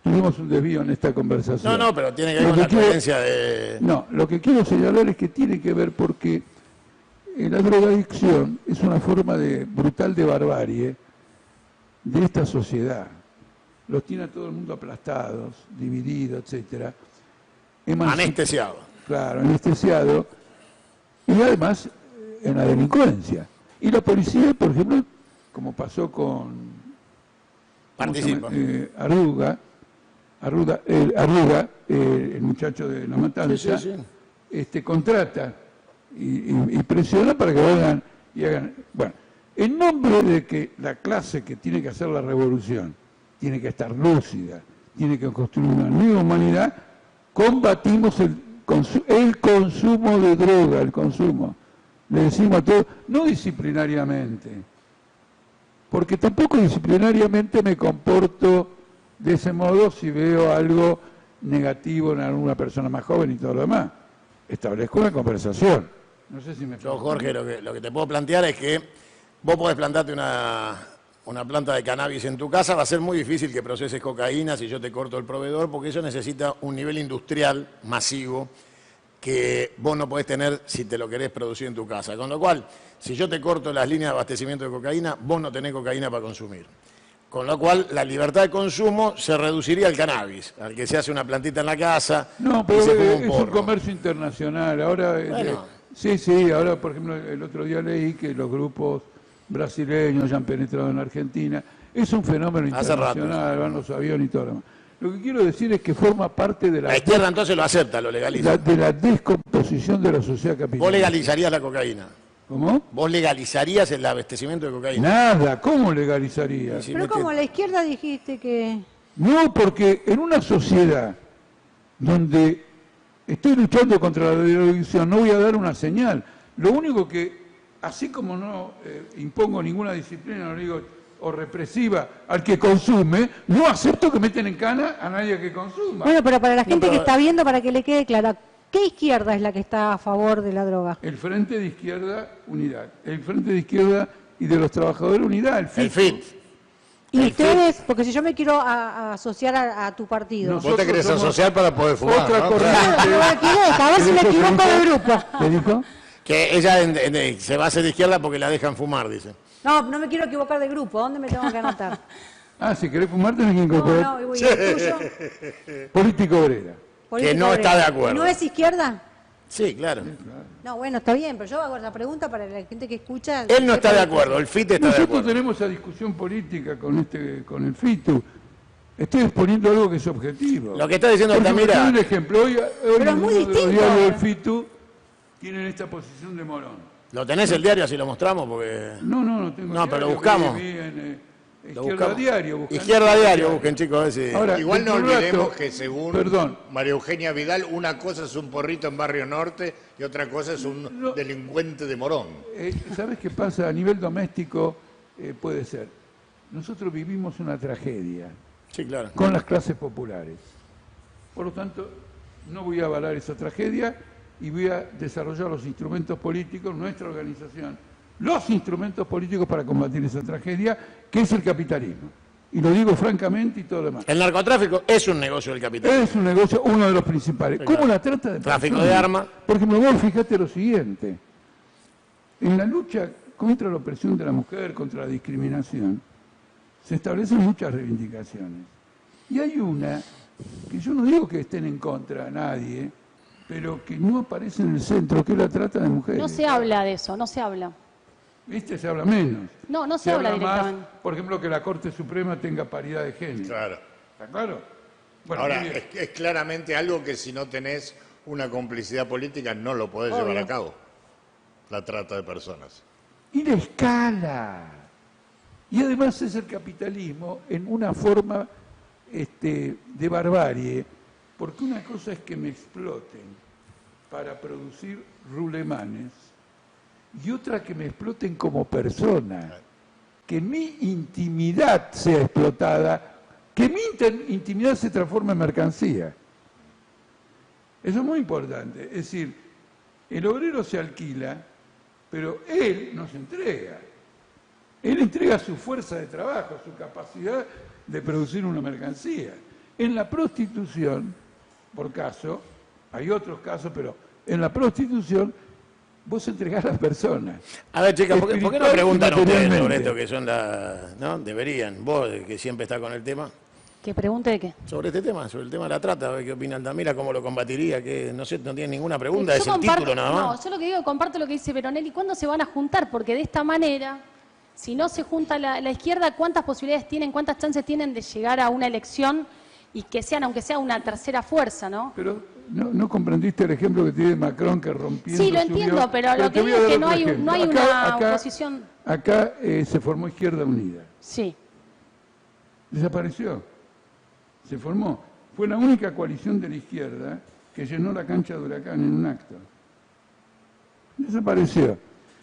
Tuvimos un desvío en esta conversación. No, pero tiene que ver con la creencia de... No, lo que quiero señalar es que tiene que ver porque la drogadicción es una forma brutal de barbarie de esta sociedad. Los tiene a todo el mundo aplastados, divididos, etcétera. Anestesiado. Claro, anestesiado. Y además en la delincuencia. Y la policía, por ejemplo, como pasó con Participa. Arruga, el muchacho de La Matanza, sí. Contrata y presiona para que vayan y hagan... Bueno, en nombre de que la clase que tiene que hacer la revolución tiene que estar lúcida, tiene que construir una nueva humanidad, combatimos el consumo de droga, el consumo. Le decimos a todos, no disciplinariamente, porque tampoco disciplinariamente me comporto de ese modo si veo algo negativo en alguna persona más joven y todo lo demás. Establezco una conversación. No sé si me... Yo, Jorge, lo que te puedo plantear es que vos podés plantarte una planta de cannabis en tu casa, va a ser muy difícil que proceses cocaína si yo te corto el proveedor, porque eso necesita un nivel industrial masivo que vos no podés tener si te lo querés producir en tu casa. Con lo cual, si yo te corto las líneas de abastecimiento de cocaína, vos no tenés cocaína para consumir. Con lo cual, la libertad de consumo se reduciría al cannabis, al que se hace una plantita en la casa. No, pero y se fuma es un comercio internacional. Ahora, bueno. sí, ahora, por ejemplo, el otro día leí que los grupos brasileños ya han penetrado en Argentina. Es un fenómeno internacional, van los aviones y todo lo demás. Lo que quiero decir es que forma parte de la izquierda entonces lo acepta, lo legaliza. De la descomposición de la sociedad capitalista. Vos legalizarías la cocaína. ¿Cómo? ¿Vos legalizarías el abastecimiento de cocaína? Nada, ¿cómo legalizaría? Y si Pero mete- como la izquierda dijiste que... No, porque en una sociedad donde estoy luchando contra la drogadicción no voy a dar una señal. Lo único que, así como no impongo ninguna disciplina, no digo, o represiva al que consume, no acepto que meten en cana a nadie que consuma. Bueno, pero para la gente pero- que está viendo, para que le quede clara, ¿qué izquierda es la que está a favor de la droga? El Frente de Izquierda, Unidad. El Frente de Izquierda y de los Trabajadores, Unidad. El El FIT. Y El ustedes, porque si yo me quiero a asociar a tu partido. No. Vos te querés somos asociar para poder fumar, otra ¿no? corriente. Claro, no me equivoco, a ver si me equivoco de grupo. ¿Qué dijo? Que ella se va a hacer de izquierda porque la dejan fumar, dice. No, no me quiero equivocar de grupo. ¿Dónde me tengo que anotar? Ah, si querés fumar tenés que No, incorporar no, voy al tuyo. político obrera. Política no está obrera. de acuerdo. ¿No es izquierda? Sí, claro. No, bueno, está bien, pero yo hago la pregunta para la gente que escucha. Él no está de acuerdo, el FIT está de Nosotros acuerdo. tenemos esa discusión política con el FITU. Estoy exponiendo algo que es objetivo. Lo que está diciendo Por ejemplo, te doy Altamira, un ejemplo. Hoy Pero es muy uno de los distinto. diarios del FITU tienen esta posición de Morón. ¿lo tenés el diario así lo mostramos? Porque No tengo No, pero lo diario, buscamos. vi en, lo Izquierda buscamos. Diario. buscan Izquierda Diario, busquen chicos, a ver si... Ahora, Igual no dentro de un olvidemos rato- que según Perdón. María Eugenia Vidal, una cosa es un porrito en Barrio Norte y otra cosa es un No. delincuente de Morón. ¿Sabes qué pasa? A nivel doméstico puede ser. Nosotros vivimos una tragedia Sí, claro. con las clases populares. Por lo tanto, no voy a avalar esa tragedia y voy a desarrollar los instrumentos políticos, nuestra organización, los instrumentos políticos para combatir esa tragedia, que es el capitalismo. Y lo digo francamente y todo lo demás. El narcotráfico es un negocio del capital. Es un negocio, uno de los principales. Sí, ¿Cómo claro. la trata de Tráfico personas? de armas. Por ejemplo, vos fíjate lo siguiente. En la lucha contra la opresión de la mujer, contra la discriminación, se establecen muchas reivindicaciones. Y hay una que yo no digo que estén en contra a nadie, pero que no aparece en el centro, que es la trata de mujeres. No se habla de eso, no se habla. ¿Viste? Se habla menos. No se habla más, directamente. por ejemplo, que la Corte Suprema tenga paridad de género. Claro. ¿Está claro? Bueno, Ahora, muy bien. es claramente algo que si no tenés una complicidad política no lo podés llevar a cabo. La trata de personas. Y la escala. Y además es el capitalismo en una forma de barbarie, porque una cosa es que me exploten para producir rulemanes y otra que me exploten como persona, que mi intimidad sea explotada, que mi intimidad se transforme en mercancía. Eso es muy importante. Es decir, el obrero se alquila, pero él no se entrega. Él entrega su fuerza de trabajo, su capacidad de producir una mercancía. En la prostitución, por caso, hay otros casos, pero en la prostitución vos entregás a las personas. A ver, chicas, ¿por qué no Espiritual y preguntan ustedes sobre materialmente. esto que son las... ¿no? Deberían. Vos, que siempre está con el tema. ¿Que pregunte de qué? Sobre este tema, sobre el tema de la trata, a ver qué opina Altamira, cómo lo combatiría, que no sé, no tiene ninguna pregunta, es el título nada más. No, yo lo que digo, comparto lo que dice Veronelli. ¿Cuándo se van a juntar? Porque de esta manera, si no se junta la izquierda, ¿cuántas posibilidades tienen, cuántas chances tienen de llegar a una elección y que sean, aunque sea una tercera fuerza, ¿no? Pero no comprendiste el ejemplo que tiene Macron que rompiendo Sí, lo subió. entiendo, pero lo te que voy a digo es dar que no otro hay, ejemplo. no hay una oposición. Acá se formó Izquierda Unida. Sí. Desapareció. Se formó. Fue la única coalición de la izquierda que llenó la cancha de Huracán en un acto. Desapareció.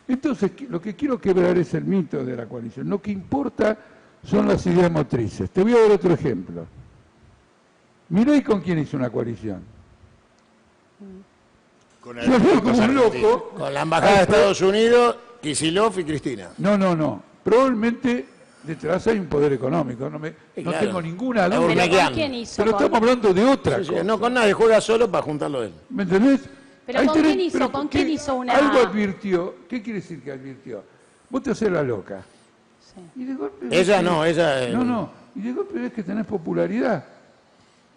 Entonces, lo que quiero quebrar es el mito de la coalición. Lo que importa son las ideas motrices. Te voy a dar otro ejemplo. Milei, ¿con quién hizo una coalición? Con Yo fui como un argentinos. loco. Con la Embajada de Estados Unidos, Kicillof y Cristina. No. Probablemente detrás hay un poder económico. No claro. tengo ninguna La duda. urna ¿Pero que con anda. quién hizo? Pero Con- estamos hablando de otra Sí, sí, cosa. no con nadie, juega solo para juntarlo él. ¿Me entendés? Pero Ahí ¿con quién hizo? pero ¿Con ¿qué? quién hizo una- Algo advirtió. ¿Qué quiere decir que advirtió? Vos te haces la loca. Sí. Y de golpe Ella ves no, que- ella... No. Y de golpe ves que tenés popularidad.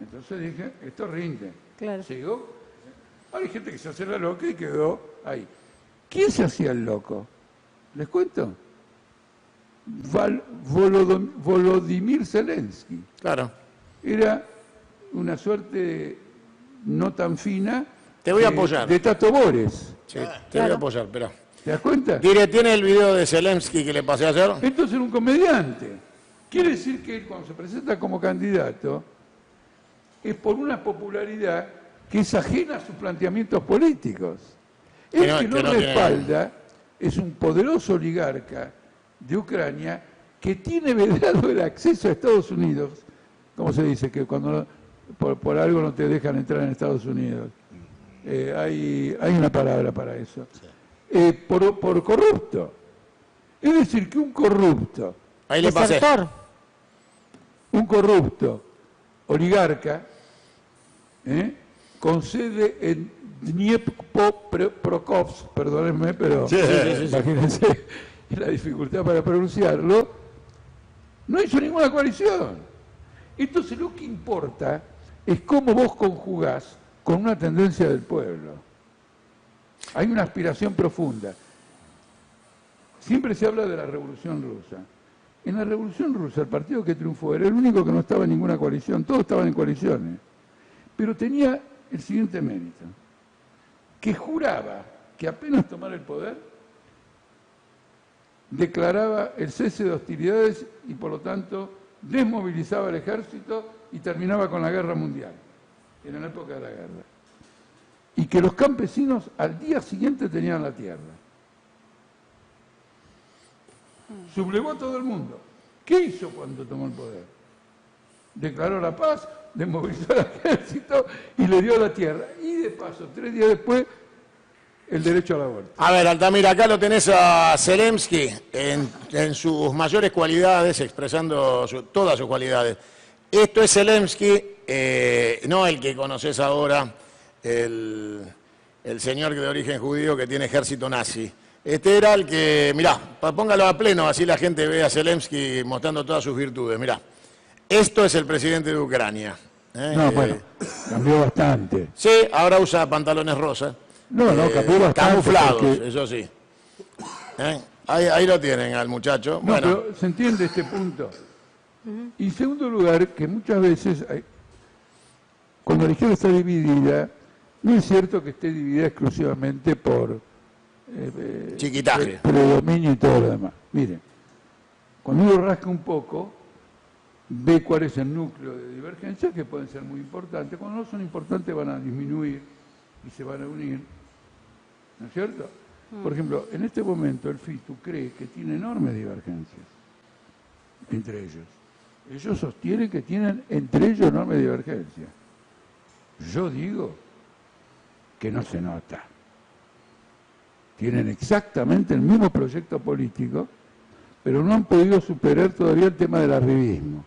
Entonces dije, esto rinde. Claro. Sigo. Ahora hay gente que se hace la loca y quedó ahí. ¿Quién se hacía el loco? ¿Les cuento? Volodymyr Zelensky. Claro. Era una suerte no tan fina Te voy a apoyar. de Tato Bores. Sí, te voy a apoyar, pero... ¿Te das cuenta? Dire, ¿tiene el video de Zelensky que le pasé ayer? Entonces era un comediante. Quiere decir que él, cuando se presenta como candidato, es por una popularidad que es ajena a sus planteamientos políticos. El que lo respalda es un poderoso oligarca de Ucrania que tiene vedado el acceso a Estados Unidos. ¿Cómo se dice? Que cuando por algo no te dejan entrar en Estados Unidos. Hay una palabra para eso. Por corrupto. Es decir, que un corrupto, Ahí le pasé. un corrupto oligarca, con sede en Dniepropetrovsk, perdónenme, pero imagínense la dificultad para pronunciarlo, no hizo ninguna coalición. Entonces lo que importa es cómo vos conjugás con una tendencia del pueblo. Hay una aspiración profunda. Siempre se habla de la Revolución Rusa. En la Revolución Rusa el partido que triunfó era el único que no estaba en ninguna coalición, todos estaban en coaliciones, pero tenía el siguiente mérito, que juraba que apenas tomara el poder, declaraba el cese de hostilidades y por lo tanto desmovilizaba el ejército y terminaba con la guerra mundial, en la época de la guerra. Y que los campesinos al día siguiente tenían la tierra. Sublevó a todo el mundo. ¿Qué hizo cuando tomó el poder? Declaró la paz, desmovilizó al ejército y le dio la tierra. Y de paso, 3 días después, el derecho al aborto. A ver, Altamira, acá lo tenés a Zelensky en sus mayores cualidades, expresando todas sus cualidades. Esto es Zelensky, no el que conoces ahora, el señor de origen judío que tiene ejército nazi. Este era el que, mirá, póngalo a pleno, así la gente ve a Zelensky mostrando todas sus virtudes. Mirá, esto es el presidente de Ucrania. No, bueno, cambió bastante. Sí, ahora usa pantalones rosas. No, cambió bastante. Camuflados, porque... eso sí. Ahí lo tienen al muchacho. No, bueno. pero se entiende este punto. Y en segundo lugar, que muchas veces, cuando la izquierda está dividida, no es cierto que esté dividida exclusivamente por chiquitaje, predominio y todo lo demás. Miren, cuando uno rasca un poco, ve cuál es el núcleo de divergencias que pueden ser muy importantes. Cuando no son importantes van a disminuir y se van a unir. ¿No es cierto? Por ejemplo, en este momento el FITU cree que tiene enormes divergencias entre ellos. Ellos sostienen que tienen entre ellos enormes divergencias. Yo digo que no se nota. Tienen exactamente el mismo proyecto político, pero no han podido superar todavía el tema del arribismo.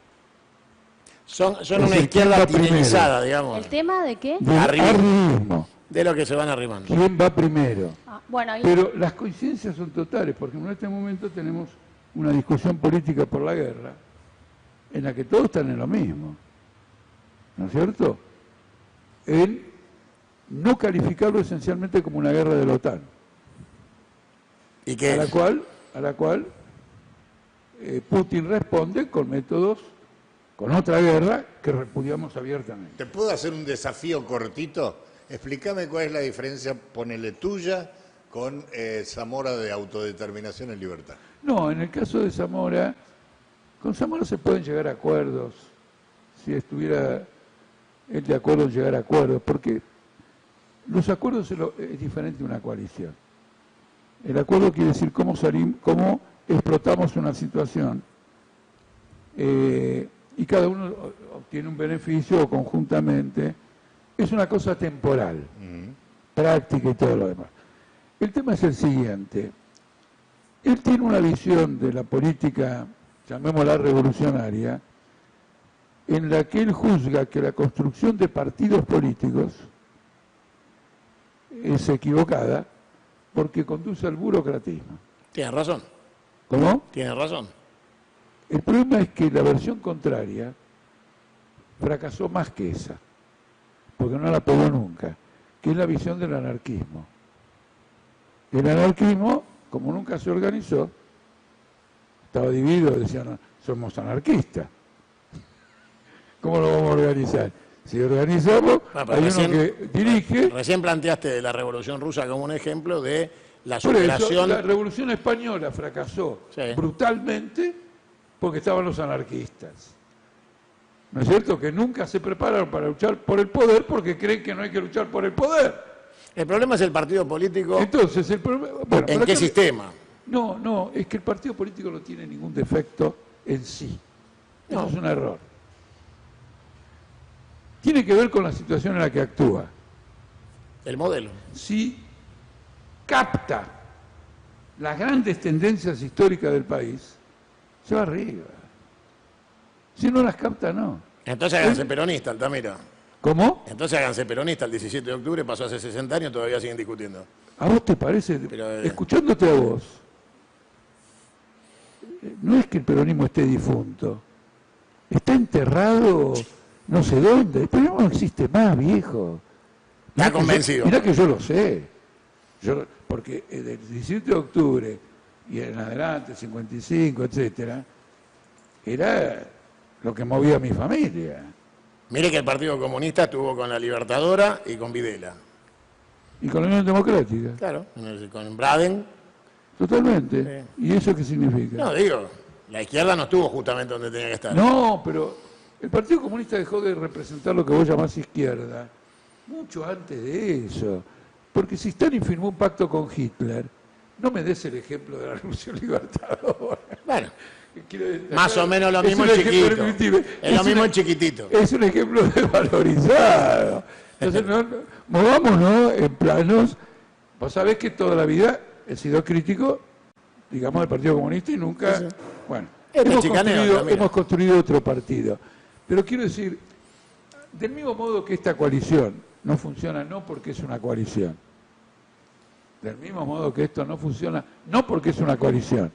Son una izquierda tiranizada, digamos. ¿El tema de qué? Del arribismo. De lo que se van arrimando. ¿Quién va primero? Bueno, ahí... Pero las coincidencias son totales, porque en este momento tenemos una discusión política por la guerra, en la que todos están en lo mismo. ¿No es cierto? En no calificarlo esencialmente como una guerra de la OTAN. ¿Y qué? A la cual Putin responde con métodos, con otra guerra que repudiamos abiertamente. ¿Te puedo hacer un desafío cortito? Explícame cuál es la diferencia, ponele tuya, con Zamora de Autodeterminación en Libertad. No, en el caso de Zamora, con Zamora se pueden llegar a acuerdos, si estuviera él de acuerdo en llegar a acuerdos, porque los acuerdos es diferente de una coalición. El acuerdo quiere decir cómo explotamos una situación y cada uno obtiene un beneficio o conjuntamente. Es una cosa temporal, práctica y todo lo demás. El tema es el siguiente. Él tiene una visión de la política, llamémosla revolucionaria, en la que él juzga que la construcción de partidos políticos es equivocada porque conduce al burocratismo. Tienes razón. ¿Cómo? Tienes razón. El problema es que la versión contraria fracasó más que esa, porque no la pegó nunca, que es la visión del anarquismo. El anarquismo, como nunca se organizó, estaba dividido, decían, somos anarquistas. ¿Cómo lo vamos a organizar? Si organizamos, hay uno que dirige... Recién planteaste la Revolución Rusa como un ejemplo de la Por eso, superación... la Revolución Española fracasó Sí. brutalmente porque estaban los anarquistas. ¿No es cierto? Que nunca se prepararon para luchar por el poder porque creen que no hay que luchar por el poder. El problema es el partido político. Entonces, el problema... Bueno, ¿En pero qué acá- sistema? No, es que el partido político no tiene ningún defecto en sí. Eso No. es un error. Tiene que ver con la situación en la que actúa. El modelo. Si capta las grandes tendencias históricas del país, se va arriba. Si no las capta, no. Entonces háganse peronista, Altamira. ¿Cómo? Entonces háganse peronista. El 17 de octubre pasó hace 60 años, todavía siguen discutiendo. ¿A vos te parece? Pero, Escuchándote a vos, no es que el peronismo esté difunto. Está enterrado no sé dónde. El peronismo no existe más, viejo. Está convencido. Mirá que yo lo sé. Porque del 17 de octubre y en adelante, 55, etcétera, era lo que movía a mi familia. Mire que el Partido Comunista estuvo con la Libertadora y con Videla. Y con la Unión Democrática. Claro. Con Braden. Totalmente. ¿Y eso qué significa? No, digo, la izquierda no estuvo justamente donde tenía que estar. No, pero el Partido Comunista dejó de representar lo que vos llamás izquierda mucho antes de eso. Porque si Stalin firmó un pacto con Hitler, no me des el ejemplo de la Revolución Libertadora. Bueno, Quiero decir, más o menos lo es mismo un en ejemplo chiquito. descriptivo. Es lo un- mismo en chiquitito. Es un ejemplo desvalorizado. Entonces, movámonos en planos. Vos sabés que toda la vida he sido crítico, digamos, del Partido Comunista y nunca... Bueno, chicaneo, hemos construido otro partido. Pero quiero decir, del mismo modo que esta coalición no funciona, no porque es una coalición. Del mismo modo que esto no funciona, no porque es una coalición,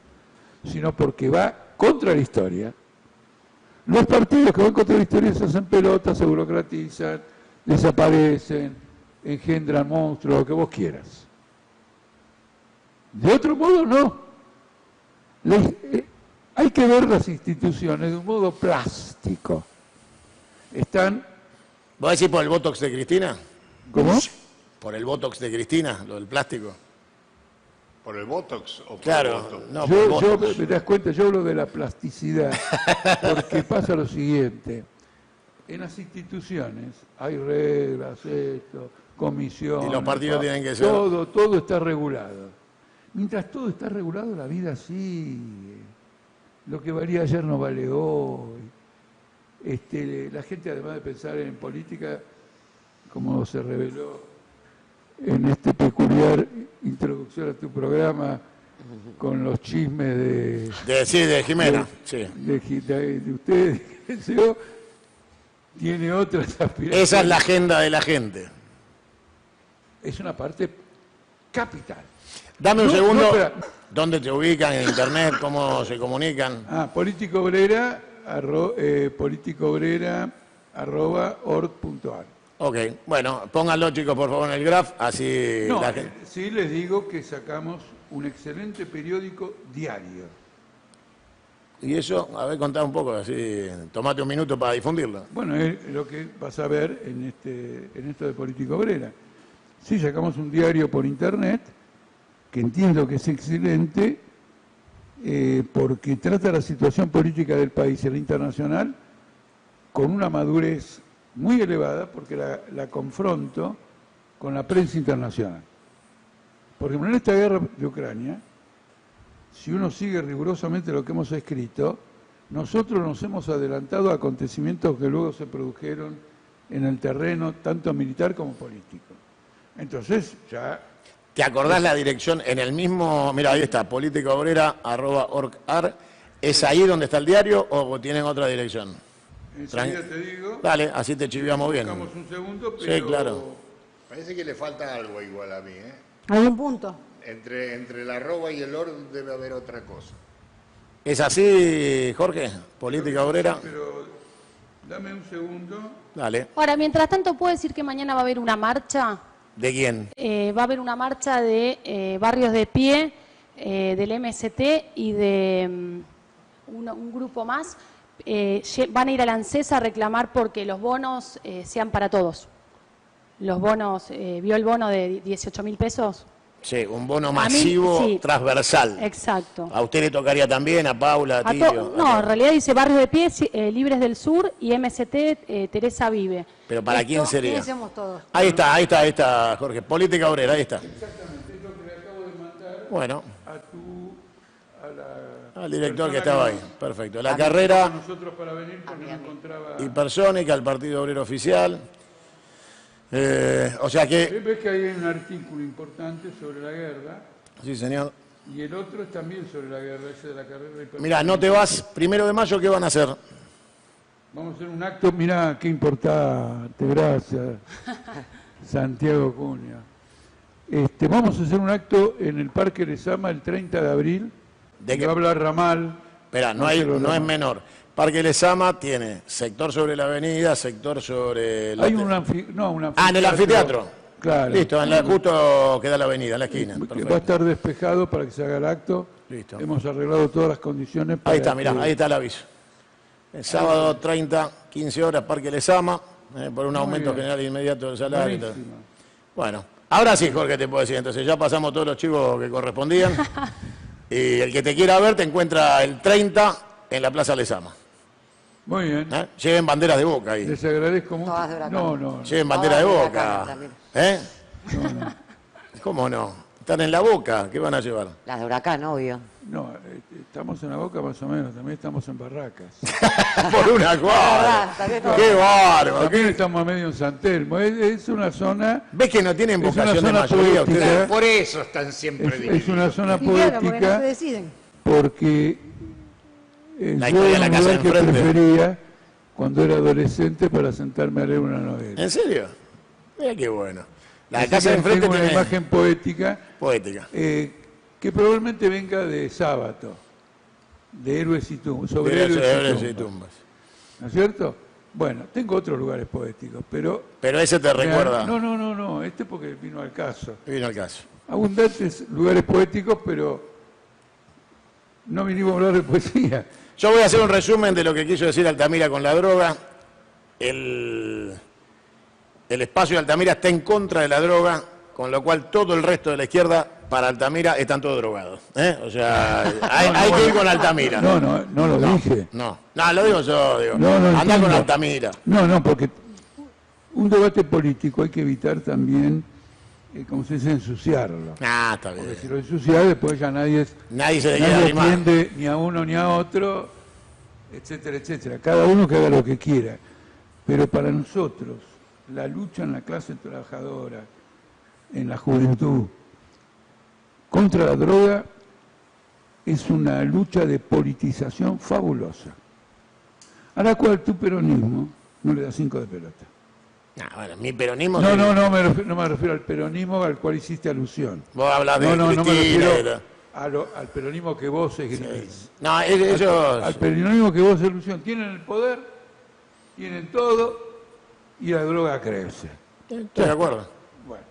sino porque va contra la historia. Los partidos que van contra la historia se hacen pelotas, se burocratizan, desaparecen, engendran monstruos, lo que vos quieras. De otro modo, no. Hay que ver las instituciones de un modo plástico. Están... ¿Vos decís por el Botox de Cristina? ¿Cómo? Por el Botox de Cristina, lo del plástico. ¿Por el Botox o por Claro, el Botox? no, por el Yo, Botox. me das cuenta, yo hablo de la plasticidad, porque pasa lo siguiente. En las instituciones hay reglas, esto, comisiones... Y los partidos tienen que ser... Todo está regulado. Mientras todo está regulado, la vida sigue. Lo que valía ayer no vale hoy. La gente, además de pensar en política, como se reveló en esta peculiar introducción a tu programa, con los chismes De Jimena, sí. de ustedes, qué sé yo, tiene otras aspiraciones. Esa es la agenda de la gente. Es una parte capital. Dame un No, segundo. no, espera. ¿Dónde te ubican en internet? ¿Cómo se comunican? Político Obrera@org.ar. Ok, bueno, pónganlo chicos por favor en el graph, así No, la gente... sí les digo que sacamos un excelente periódico diario. Y eso, a ver, contá un poco, así, tomate un minuto para difundirlo. Bueno, es lo que vas a ver en esto de Política Obrera. Sí, sacamos un diario por internet, que entiendo que es excelente, porque trata la situación política del país y la internacional con una madurez muy elevada, porque la confronto con la prensa internacional. Por ejemplo, en esta guerra de Ucrania, si uno sigue rigurosamente lo que hemos escrito, nosotros nos hemos adelantado a acontecimientos que luego se produjeron en el terreno tanto militar como político. Entonces, ya... ¿Te acordás la dirección en el mismo, mira, ahí está, politicaobrera@org.ar, ¿es ahí donde está el diario o tienen otra dirección? Enseguida te digo, Dale, así te chiviamos bien. buscamos un segundo, Sí, pero... claro. Parece que le falta algo igual a mí, ¿eh? Hay un punto. Entre el arroba y el or debe haber otra cosa. ¿Es así, Jorge? Política Obrera. Pero dame un segundo. Dale. Ahora, mientras tanto, ¿puedo decir que mañana va a haber una marcha? ¿De quién? Va a haber una marcha de Barrios de Pie, del MST y de un grupo más. Van a ir a la ANSES a reclamar porque los bonos sean para todos. Los bonos, ¿vio el bono de 18.000 pesos? Sí, un bono A mí, masivo sí. transversal. Exacto. A usted le tocaría también, a Paula, a Tilio. No, en realidad dice Barrios de Pie, Libres del Sur y MST Teresa Vive. Pero ¿para quién sería? ¿Quiénes somos todos? Ahí está, Jorge. Política obrera, ahí está. Exactamente, es lo que le acabo de mandar Bueno, a la al director que persona estaba ahí. Perfecto. La carrera nosotros para venir porque no encontraba... hipersónica, el Partido Obrero Oficial. O sea que... Ves que hay un artículo importante sobre la guerra Sí, señor. y el otro es también sobre la guerra, ese de la carrera hipersónica. Mirá, no te vas. 1 de mayo, ¿qué van a hacer? Vamos a hacer un acto, mirá, qué importante, gracias, Santiago Cunha. Vamos a hacer un acto en el Parque Lezama el 30 de abril, ¿De que qué? va a hablar Ramal. Espera, no es menor. Parque Lezama tiene sector sobre la avenida, sector sobre... Hay un anfiteatro. Ah, en el anfiteatro. Claro. Listo, justo queda la avenida, en la esquina. Que va a Perfecto. estar despejado para que se haga el acto. Listo. Hemos arreglado todas las condiciones para Ahí está, mirá, que- ahí está el aviso. El sábado 30, 15 horas, Parque Lezama, por un aumento bien. general inmediato del salario. y tal. Buenísimo. Bueno, ahora sí, Jorge, te puedo decir. Entonces ya pasamos todos los chivos que correspondían. Y el que te quiera ver te encuentra el 30 en la Plaza Lezama. Muy bien. Lleven banderas de Boca ahí. Les agradezco mucho. Todas de Huracán. No. Lleven bandera de Todas de Boca. Huracán también. ¿Eh? ¿Cómo no? Están en la Boca. ¿Qué van a llevar? Las de Huracán, obvio. No, estamos en la Boca más o menos, también estamos en Barracas. Por una cuadra. también no. ¡Qué bárbaro! También ¿Qué- estamos a medio en San Telmo. Es una zona, ¿Ves que no tienen Es una vocación de zona mayoría política. ustedes? Por eso están siempre es divididos. una zona Y claro, porque no se poética deciden. porque La yo historia de era la un casa lugar que enfrente. prefería cuando era adolescente para sentarme a leer una novela. ¿En serio? Mira qué bueno. La Así casa que de enfrente tengo una tiene imagen poética poética. que probablemente venga de Sábato, de Héroes y Tumbas, sobre Héroes Héroes y y Tumbas. tumbas. ¿No es cierto? Bueno, tengo otros lugares poéticos, pero... Pero ese te recuerda. No, porque vino al caso. Vino al caso. Abundantes lugares poéticos, pero no vinimos a hablar de poesía. Yo voy a hacer un resumen de lo que quiso decir Altamira con la droga. El espacio de Altamira está en contra de la droga, con lo cual todo el resto de la izquierda, para Altamira, están todos drogados. O sea, hay que ir con Altamira. No lo dije. No, lo digo yo, digo. No, Andá entiendo. con Altamira. No, porque un debate político hay que evitar también, como se dice, ensuciarlo. Ah, está bien. Porque si lo ensucias, después ya nadie Nadie se le quiere arrimar. atiende ni a uno ni a otro, etcétera, etcétera. Cada uno que haga lo que quiera. Pero para nosotros, la lucha en la clase trabajadora, en la juventud, contra la droga, es una lucha de politización fabulosa, a la cual tu peronismo no le da 5 de pelota. Bueno, mi peronismo... No me refiero al peronismo al cual hiciste alusión. Vos hablas de No me Cristina, refiero al peronismo que vos esgrimís. No, ellos... Al peronismo que vos ilusión. Tienen el poder, tienen todo y la droga crece. Estoy de acuerdo. Bueno,